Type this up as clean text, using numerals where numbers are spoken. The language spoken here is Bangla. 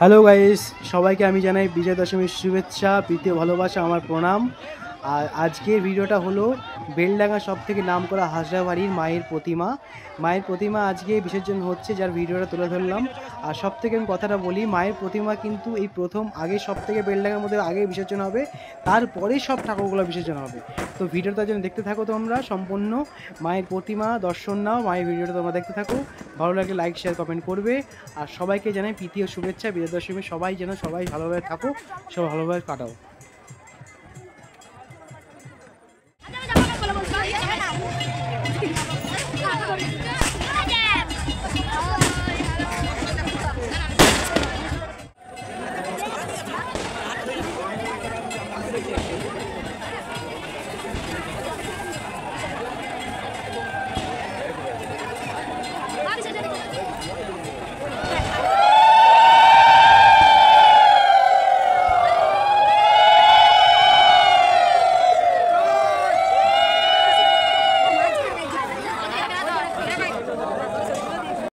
হ্যালো গাইস, সবাইকে আমি জানাই বিজয় দশমীর শুভেচ্ছা, প্রীতি ও ভালোবাসা, আমার প্রণাম। আর আজকের ভিডিওটা হলো বেলডাঙ্গা সব থেকে নামকরা হাজরাবাড়ির মায়ের প্রতিমা আজকে বিসর্জন হচ্ছে, যার ভিডিওটা তুলে ধরলাম। আর সব থেকে আমি কথাটা বলি, মায়ের প্রতিমা কিন্তু এই প্রথম আগে সব থেকে বেলডাঙ্গার মধ্যে আগে বিসর্জন হবে, তারপরে সব ঠাকুরগুলো বিসর্জন হবে। তো ভিডিওটার জন্য দেখতে থাকো তোমরা সম্পূর্ণ। মায়ের প্রতিমা দর্শন নাও, মায়ের ভিডিওটা তোমরা দেখতে থাকো। ভালো লাগলে লাইক শেয়ার কমেন্ট করবে। আর সবাইকে জানাই প্রীতি ও শুভেচ্ছা, বিজয়া দশমী। সবাই যেন সবাই ভালোভাবে থাকো, সব ভালোভাবে কাটাও।